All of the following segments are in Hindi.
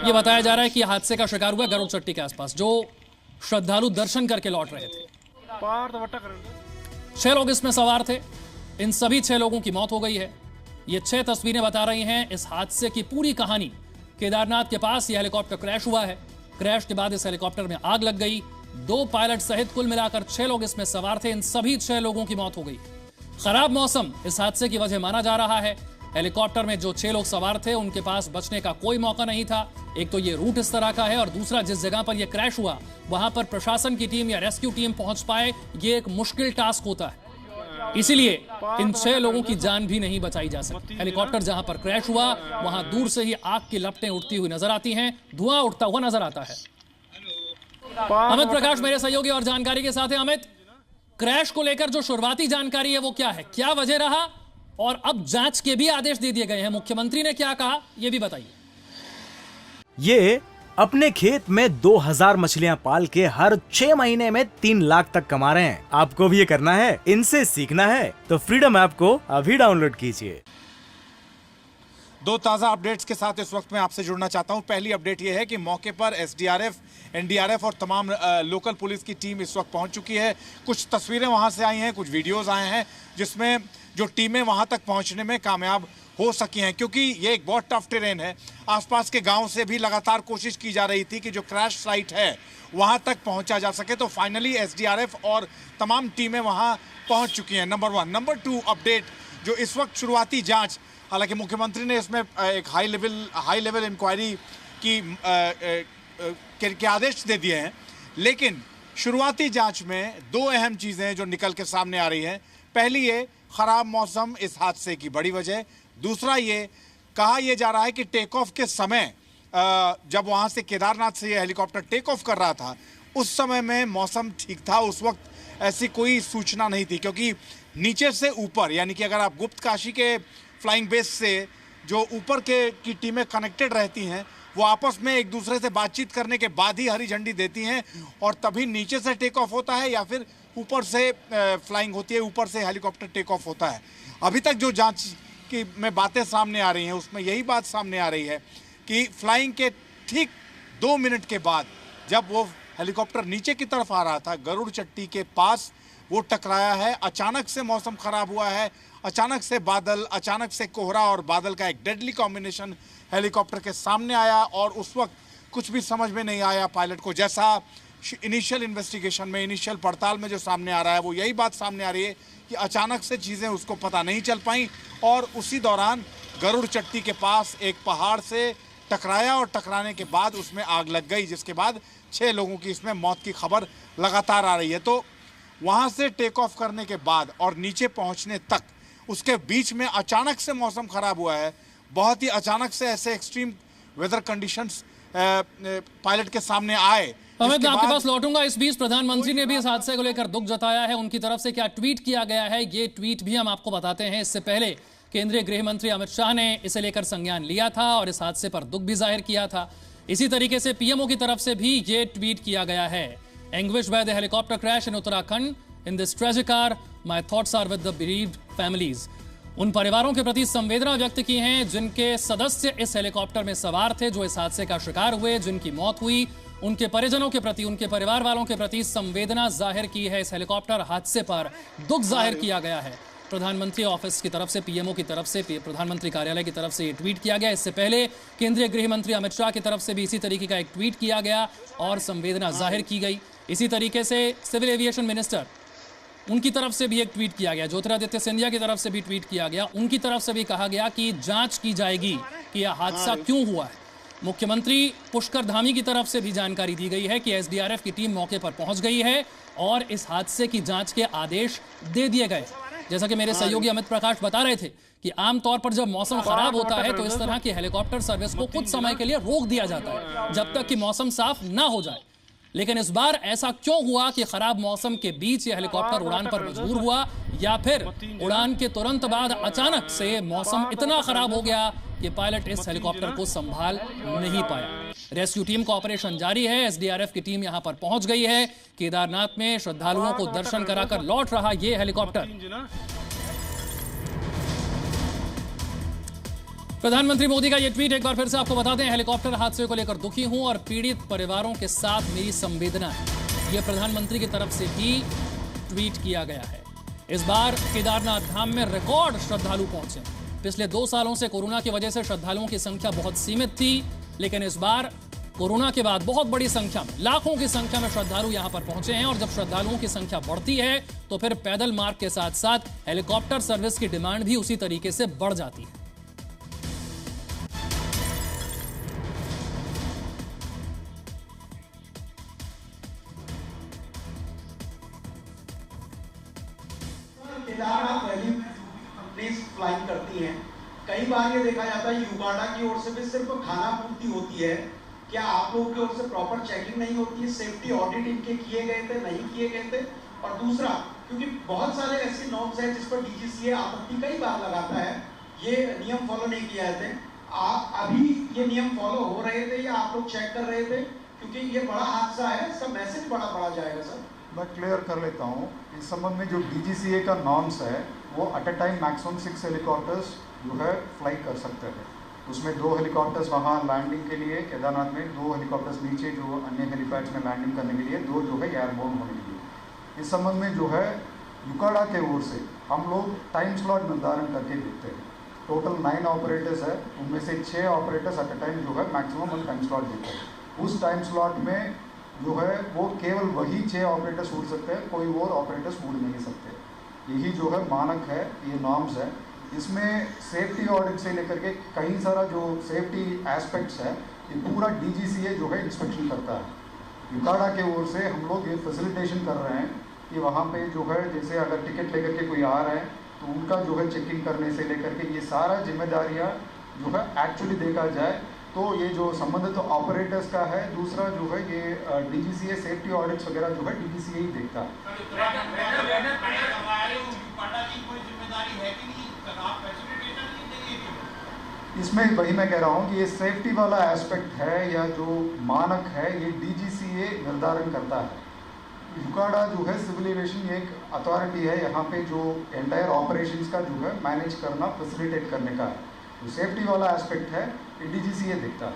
ये बताया जा रहा है कि हादसे का शिकार हुआ गरुड़ चट्टी के आसपास, जो श्रद्धालु दर्शन करके लौट रहे थे। 6 लोग इसमें सवार थे। इन सभी 6 लोगों की मौत हो गई है। ये 6 तस्वीरें बता रही हैं इस हादसे की पूरी कहानी। केदारनाथ के पास यह हेलीकॉप्टर क्रैश हुआ है। क्रैश के बाद इस हेलीकॉप्टर में आग लग गई। 2 पायलट सहित कुल मिलाकर 6 लोग इसमें सवार थे। इन सभी 6 लोगों की मौत हो गई। खराब मौसम इस हादसे की वजह माना जा रहा है। हेलीकॉप्टर में जो 6 लोग सवार थे उनके पास बचने का कोई मौका नहीं था। एक तो ये रूट इस तरह का है और दूसरा जिस जगह पर यह क्रैश हुआ वहां पर प्रशासन की टीम या रेस्क्यू टीम पहुंच पाए ये एक मुश्किल टास्क होता है। इसीलिए इन 6 लोगों की जान भी नहीं बचाई जा सकती। हेलीकॉप्टर जहां पर क्रैश हुआ वहां दूर से ही आग की लपटें उठती हुई नजर आती हैं, धुआं उठता हुआ नजर आता है। अमित प्रकाश मेरे सहयोगी और जानकारी के साथ हैं। अमित, क्रैश को लेकर जो शुरुआती जानकारी है वो क्या है, क्या वजह रहा और अब जांच के भी आदेश दे दिए गए हैं, मुख्यमंत्री ने क्या कहा ये भी बताइए। ये अपने खेत में 2000 मछलियां पाल के हर 6 महीने में 3 लाख तक कमा रहे हैं। आपको भी ये करना है, इनसे सीखना है तो फ्रीडम ऐप को अभी डाउनलोड कीजिए। 2 ताज़ा अपडेट्स के साथ इस वक्त मैं आपसे जुड़ना चाहता हूं। पहली अपडेट यह है कि मौके पर एसडीआरएफ, एनडीआरएफ और तमाम लोकल पुलिस की टीम इस वक्त पहुंच चुकी है। कुछ तस्वीरें वहां से आई हैं, कुछ वीडियोस आए हैं जिसमें जो टीमें वहां तक पहुंचने में कामयाब हो सकी हैं, क्योंकि ये एक बहुत टफ टेरेन है। आसपास के गांव से भी लगातार कोशिश की जा रही थी कि जो क्रैश साइट है वहां तक पहुंचा जा सके, तो फाइनली एसडीआरएफ और तमाम टीमें वहां पहुंच चुकी हैं। नंबर 1। नंबर 2 अपडेट, जो इस वक्त शुरुआती जांच, हालांकि मुख्यमंत्री ने इसमें एक हाई लेवल इंक्वायरी के आदेश दे दिए हैं, लेकिन शुरुआती जांच में 2 अहम चीज़ें जो निकल के सामने आ रही हैं। पहली ये खराब मौसम इस हादसे की बड़ी वजह। दूसरा ये कहा यह जा रहा है कि टेक ऑफ के समय, जब वहां से केदारनाथ से ये हेलीकॉप्टर टेक ऑफ कर रहा था उस समय में मौसम ठीक था। उस वक्त ऐसी कोई सूचना नहीं थी, क्योंकि नीचे से ऊपर, यानी कि अगर आप गुप्त काशी के फ्लाइंग बेस से जो ऊपर की टीमें कनेक्टेड रहती हैं वो आपस में एक दूसरे से बातचीत करने के बाद ही हरी झंडी देती हैं और तभी नीचे से टेक ऑफ होता है या फिर ऊपर से फ्लाइंग होती है, ऊपर से हेलीकॉप्टर टेक ऑफ होता है। अभी तक जो जांच की में बातें सामने आ रही हैं उसमें यही बात सामने आ रही है कि फ्लाइंग के ठीक 2 मिनट के बाद जब वो हेलीकॉप्टर नीचे की तरफ आ रहा था, गरुड़ चट्टी के पास वो टकराया है। अचानक से मौसम खराब हुआ है, अचानक से बादल, अचानक से कोहरा और बादल का एक डेडली कॉम्बिनेशन हेलीकॉप्टर के सामने आया और उस वक्त कुछ भी समझ में नहीं आया पायलट को। जैसा इनिशियल इन्वेस्टिगेशन में, इनिशियल पड़ताल में जो सामने आ रहा है वो यही बात सामने आ रही है कि अचानक से चीज़ें उसको पता नहीं चल पाई और उसी दौरान गरुड़ चट्टी के पास एक पहाड़ से टकराया और टकराने के बाद उसमें आग लग गई, जिसके बाद 6 लोगों की इसमें मौत की खबर लगातार आ रही है। तो वहाँ से टेक ऑफ करने के बाद और नीचे पहुँचने तक उसके बीच में अचानक से मौसम खराब हुआ है। बहुत ही अचानक से ऐसे एक्सट्रीम वेदर कंडीशंस पायलट के सामने आए। अमित, मैं आपके पास लौटूंगा। इस बीच प्रधानमंत्री ने भी इस हादसे को लेकर दुख जताया है। उनकी तरफ से क्या ट्वीट किया गया है ये ट्वीट भी हम आपको बताते हैं। इससे पहले केंद्रीय गृह मंत्री अमित शाह ने इसे लेकर संज्ञान लिया था और इस हादसे पर दुख भी जाहिर किया था। इसी तरीके से पीएमओ की तरफ से भी ये ट्वीट किया गया है। Anguish by the helicopter crash in Uttarakhand, in this tragic hour my thoughts are with the bereaved families. उन परिवारों के प्रति संवेदना व्यक्त की हैं जिनके सदस्य इस हेलीकॉप्टर में सवार थे, जो इस हादसे का शिकार हुए, जिनकी मौत हुई। उनके परिजनों के प्रति, उनके परिवार वालों के प्रति संवेदना जाहिर की है। इस हेलीकॉप्टर हादसे पर दुख जाहिर किया गया है। प्रधानमंत्री ऑफिस की तरफ से, पीएमओ की तरफ से, प्रधानमंत्री कार्यालय की तरफ से ये ट्वीट किया गया। इससे पहले केंद्रीय गृह मंत्री अमित शाह की तरफ से भी इसी तरीके का एक ट्वीट किया गया और संवेदना जाहिर की गई। इसी तरीके से सिविल एविएशन मिनिस्टर, उनकी तरफ से भी एक ट्वीट किया गया। ज्योतिरादित्य सिंधिया की तरफ से भी ट्वीट किया गया। उनकी तरफ से भी कहा गया कि जांच की जाएगी कि यह हादसा क्यों हुआ है। मुख्यमंत्री पुष्कर धामी की तरफ से भी जानकारी दी गई है कि एसडीआरएफ की टीम मौके पर पहुंच गई है और इस हादसे की जांच के आदेश दे दिए गए। जैसा कि मेरे सहयोगी अमित प्रकाश बता रहे थे कि आमतौर पर जब मौसम खराब होता है तो इस तरह की हेलीकॉप्टर सर्विस को कुछ समय के लिए रोक दिया जाता है जब तक कि मौसम साफ ना हो जाए। लेकिन इस बार ऐसा क्यों हुआ कि खराब मौसम के बीच यह हेलीकॉप्टर उड़ान पर मजबूर हुआ, या फिर उड़ान के तुरंत बाद अचानक से मौसम इतना खराब हो गया कि पायलट इस हेलीकॉप्टर को संभाल नहीं पाया। रेस्क्यू टीम का ऑपरेशन जारी है। एसडीआरएफ की टीम यहां पर पहुंच गई है। केदारनाथ में श्रद्धालुओं को दर्शन कराकर लौट रहा ये हेलीकॉप्टर प्रधानमंत्री मोदी का यह ट्वीट एक बार फिर से आपको बता दें, हेलीकॉप्टर हादसे को लेकर दुखी हूं और पीड़ित परिवारों के साथ मेरी संवेदना है। यह प्रधानमंत्री की तरफ से भी ट्वीट किया गया है। इस बार केदारनाथ धाम में रिकॉर्ड श्रद्धालु पहुंचे। पिछले 2 सालों से कोरोना की वजह से श्रद्धालुओं की संख्या बहुत सीमित थी, लेकिन इस बार कोरोना के बाद बहुत बड़ी संख्या में, लाखों की संख्या में श्रद्धालु यहां पर पहुंचे हैं। और जब श्रद्धालुओं की संख्या बढ़ती है तो फिर पैदल मार्ग के साथ साथ हेलीकॉप्टर सर्विस की डिमांड भी उसी तरीके से बढ़ जाती है। केदारनाथ वैली प्लीज फ्लाइंग करती हैं। कई बार ये देखा जाता है युगांडा की ओर से भी सिर्फ खाना पूर्ति होती है। क्या आप लोगों की ओर से प्रॉपर चेकिंग नहीं होती है? सेफ्टी ऑडिट इनके किए गए थे, नहीं किए गए थे? और दूसरा, क्योंकि बहुत सारे ऐसे नॉर्म्स हैं जिस पर डीजीसीए आपत्ति कई बार लगाता है, ये नियम फॉलो नहीं किए जाते। आप अभी ये नियम फॉलो हो रहे थे या आप लोग चेक कर रहे थे? क्योंकि ये बड़ा हादसा है, इसका मैसेज बड़ा जाएगा सर। मैं क्लियर कर लेता हूँ। इस संबंध में जो डीजीसीए का नॉर्म्स है वो at a time maximum 6 helicopters जो है फ्लाई कर सकते हैं। उसमें 2 हेलीकॉप्टर्स वहाँ लैंडिंग के लिए केदारनाथ में, 2 हेलीकॉप्टर्स नीचे जो अन्य हेलीपैड्स में लैंडिंग करने के लिए, 2 जो है एयरबोर्न होने के लिए। इस संबंध में जो है युकाड़ा के ओर से हम लोग टाइम स्लॉट निर्धारण करके देते हैं। टोटल 9 ऑपरेटर्स है, उनमें से 6 ऑपरेटर्स एट अ टाइम जो है मैक्सिमम टाइम स्लॉट देते हैं। उस टाइम स्लॉट में जो है वो केवल वही 6 ऑपरेटर्स उड़ सकते हैं, कोई और ऑपरेटर्स उड़ नहीं सकते। यही जो है मानक है, ये नॉर्म्स है। इसमें सेफ्टी ऑडिट से लेकर के कई सारा जो सेफ्टी एस्पेक्ट्स है, ये पूरा डीजीसीए जो है इंस्पेक्शन करता है। युकाड़ा के ओर से हम लोग ये फैसिलिटेशन कर रहे हैं कि वहाँ पे जो है जैसे अगर टिकट लेकर के कोई आ रहा है तो उनका जो है चेकिंग करने से लेकर के ये सारा जिम्मेदारियाँ जो है एक्चुअली देखा जाए तो ये जो संबंधित ऑपरेटर्स का है। दूसरा जो है ये डीजीसीए सेफ्टी ऑडिट्स वगैरह जो है डीजीसीए ही देखता है। इसमें वही मैं कह रहा हूँ कि ये सेफ्टी वाला एस्पेक्ट है या जो मानक है ये डीजीसीए निर्धारण करता है। युकाड़ा जो है सिविल एविएशन एक अथॉरिटी है यहाँ पे जो एंटायर ऑपरेशंस का जो है मैनेज करना, फैसिलिटेट करने का है। जो सेफ्टी वाला एस्पेक्ट है ये डीजीसीए देखता है।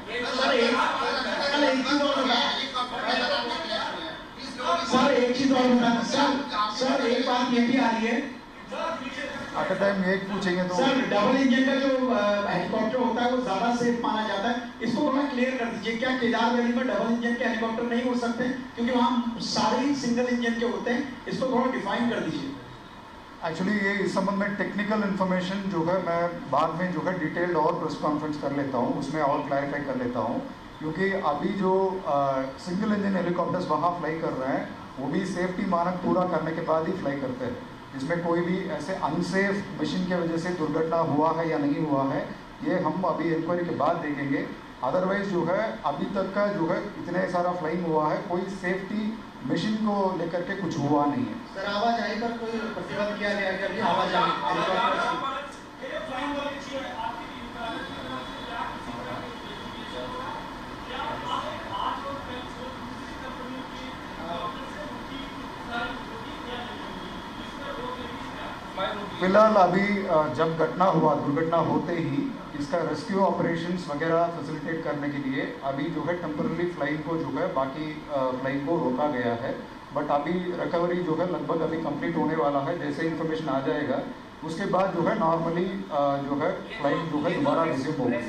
सर एक चीज और बताना सर, एक बात ये भी आ रही है एट अ टाइम एक पूछेंगे तो सर, डबल इंजन का जो हेलीकॉप्टर होता है वो ज्यादा सेफ माना जाता है। इसको थोड़ा क्लियर कर दीजिए, क्या केदार वैली में डबल इंजन के हेलीकॉप्टर नहीं उड़ सकते? क्योंकि वहाँ सारे ही सिंगल इंजन के होते हैं। इसको थोड़ा डिफाइन कर दीजिए। एक्चुअली ये इस संबंध में टेक्निकल इन्फॉर्मेशन जो है मैं बाद में जो है डिटेल्ड और प्रेस कॉन्फ्रेंस कर लेता हूँ, उसमें और क्लैरिफाई कर लेता हूँ। क्योंकि अभी जो सिंगल इंजन हेलीकॉप्टर्स वहाँ फ्लाई कर रहे हैं वो भी सेफ्टी मानक पूरा करने के बाद ही फ्लाई करते हैं। इसमें कोई भी ऐसे अनसेफ मशीन की वजह से दुर्घटना हुआ है या नहीं हुआ है, ये हम अभी इंक्वायरी के बाद देखेंगे। अदरवाइज जो है अभी तक का जो है इतने सारा फ्लाइंग हुआ है, कोई सेफ्टी मशीन को लेकर के कुछ हुआ नहीं है। सर आवाजाही पर कोई प्रतिबंध किया गया है? अभी आवाजाही हेलीकॉप्टर फिलहाल अभी जब घटना हुआ, दुर्घटना होते ही इसका रेस्क्यू ऑपरेशंस वगैरह फैसिलिटेट करने के लिए अभी जो है टेम्पररी फ्लाइंग को जो है बाकी फ्लाइंग को रोका गया है। बट अभी रिकवरी जो है लगभग अभी कंप्लीट होने वाला है। जैसे इन्फॉर्मेशन आ जाएगा उसके बाद जो है नॉर्मली जो है फ्लाइंग जो है दोबारा रिज्यूम होगी।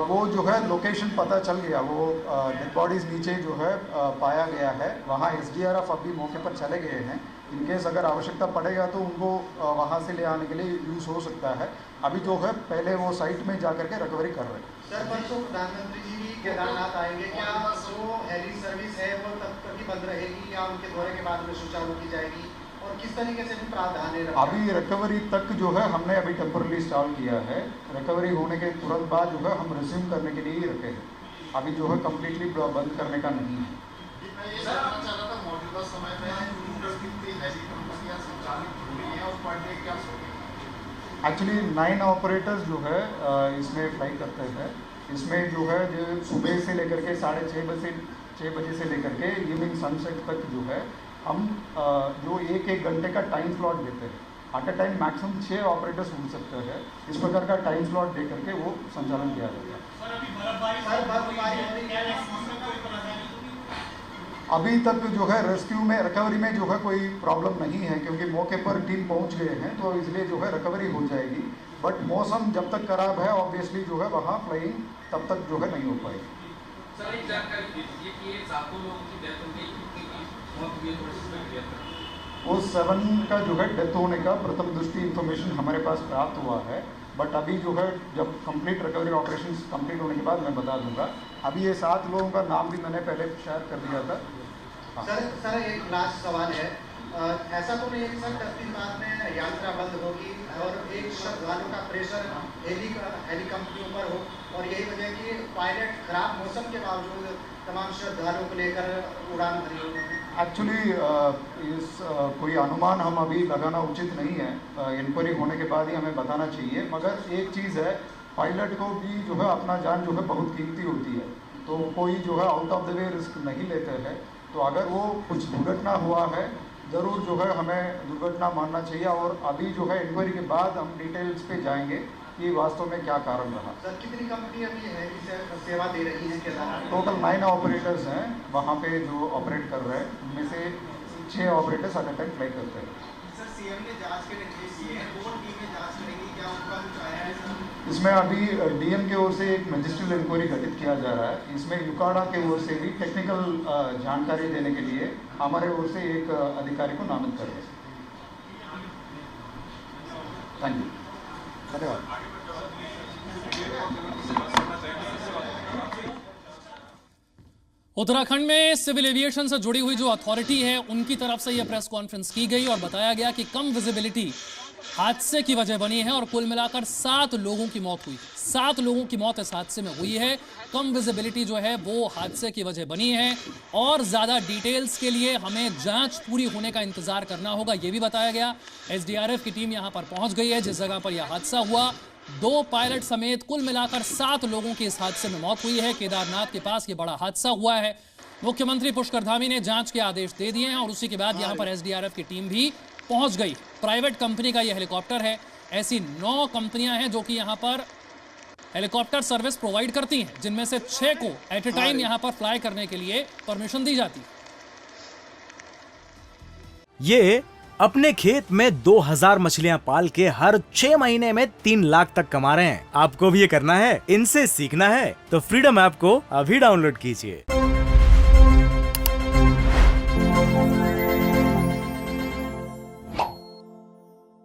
वो जो है लोकेशन पता चल गया, वो डेड बॉडीज़ नीचे जो है पाया गया है। वहाँ एसडीआरएफ अभी मौके पर चले गए हैं। इनकेस अगर आवश्यकता पड़ेगा तो उनको वहाँ से ले आने के लिए यूज़ हो सकता है। अभी जो है पहले वो साइट में जा करके रिकवरी कर रहे हैं। सर परसों प्रधानमंत्री जी भी केदारनाथ आएंगे, क्या जो हेली सर्विस है वो तब तक ही बंद रहेगी या उनके दौरे के बाद में सुचारू की जाएगी? और किस तरीके से भी प्रावधान है? अभी रिकवरी तक जो है हमने अभी टेम्पररी स्टॉल किया है। रिकवरी होने के तुरंत बाद जो है हम रिज्यूम करने के लिए ही रखे हैं। अभी जो है कम्प्लीटली बंद करने का नहीं है। एक्चुअली 9 ऑपरेटर्स जो है इसमें फ्लाई करते हैं। इसमें जो है जो सुबह से लेकर के 6:30 बजे से लेकर के इवनिंग सनसेट तक जो है हम जो एक घंटे का टाइम स्लॉट देते हैं, at a time maximum 6 operators उड़ सकते हैं। इस प्रकार का टाइम स्लॉट दे करके वो संचालन किया जाता है। अभी तक जो है रेस्क्यू में, रिकवरी में जो है कोई प्रॉब्लम नहीं है, क्योंकि मौके पर टीम पहुंच गए हैं, तो इसलिए जो है रिकवरी हो जाएगी। बट मौसम जब तक खराब है, ऑब्वियसली जो है वहाँ फ्लाइंग तब तक जो है नहीं हो पाएगी। सर एक जानकारी दीजिए कि 7 लोगों की डेथ हो गई, मौत हुई है, वो 7 का जो है डेथ होने का प्रथम दृष्टि इंफॉर्मेशन हमारे पास प्राप्त हुआ है। बट अभी जो है जब कंप्लीट रिकवरी ऑपरेशंस कंप्लीट होने के बाद मैं बता दूंगा। अभी ये 7 लोगों का नाम भी मैंने पहले शेयर कर दिया था। हाँ। सर एक लास्ट सवाल है। ऐसा तो नहीं है कि सर 10 दिन बाद में यात्रा बंद होगी और एक श्रद्धालुओं का प्रेशर हेली कंपनियों पर हो, और यही वजह कि पायलट खराब मौसम के बावजूद तमाम श्रद्धालुओं को लेकर उड़ान भरी हो? एक्चुअली कोई अनुमान हम अभी लगाना उचित नहीं है, इंक्वायरी होने के बाद ही हमें बताना चाहिए। मगर एक चीज़ है, पायलट को भी जो है अपना जान जो है बहुत कीमती होती है, तो कोई जो है out of the way risk नहीं लेते हैं। तो अगर वो कुछ दुर्घटना हुआ है, ज़रूर जो है हमें दुर्घटना मानना चाहिए, और अभी जो है इंक्वायरी के बाद हम डिटेल्स पे जाएंगे कि वास्तव में क्या कारण रहा। सर कितनी कंपनी अभी है कि सेवा दे रही है केदारनाथ? टोटल 9 ऑपरेटर्स हैं वहाँ पे जो ऑपरेट कर रहे हैं, उनमें से 6 operators at a time fly करते हैं। सर सीएम ने जांच के निर्देश दिए हैं, कौन टीमें जांच करेगी, क्या उनका कुछ आया है सर? इसमें अभी डीएम की ओर से एक मजिस्ट्रियल इंक्वायरी गठित किया जा रहा है। इसमें यूकाडा की ओर से भी टेक्निकल जानकारी देने के लिए हमारे ओर से एक अधिकारी को नामित कर रहे हैं। थैंक यू, धन्यवाद। उत्तराखंड में सिविल एविएशन से जुड़ी हुई जो अथॉरिटी है, उनकी तरफ से यह प्रेस कॉन्फ्रेंस की गई और बताया गया कि कम विजिबिलिटी हादसे की वजह बनी है और कुल मिलाकर 7 लोगों की मौत हुई। 7 लोगों की मौत इस हादसे में हुई है। कम विजिबिलिटी जो है वो हादसे की वजह बनी है, और ज्यादा डिटेल्स के लिए हमें जांच पूरी होने का इंतजार करना होगा, यह भी बताया गया। एसडीआरएफ की टीम यहां पर पहुंच गई है जिस जगह पर यह हादसा हुआ। 2 पायलट समेत कुल मिलाकर 7 लोगों की इस हादसे में मौत हुई है। केदारनाथ के पास यह बड़ा हादसा हुआ है। मुख्यमंत्री पुष्कर धामी ने जांच के आदेश दे दिए हैं और उसी के बाद यहां पर एसडीआरएफ की टीम भी पहुंच गई। प्राइवेट कंपनी का यह हेलीकॉप्टर है। ऐसी 9 कंपनियां हैं जो कि यहां पर हेलीकॉप्टर सर्विस प्रोवाइड करती हैं, जिनमें से 6 को एट ए टाइम यहां पर फ्लाई करने के लिए परमिशन दी जाती है। ये अपने खेत में 2000 मछलियां पाल के हर 6 महीने में 3 लाख तक कमा रहे हैं। आपको भी ये करना है, इनसे सीखना है, तो फ्रीडम ऐप को अभी डाउनलोड कीजिए।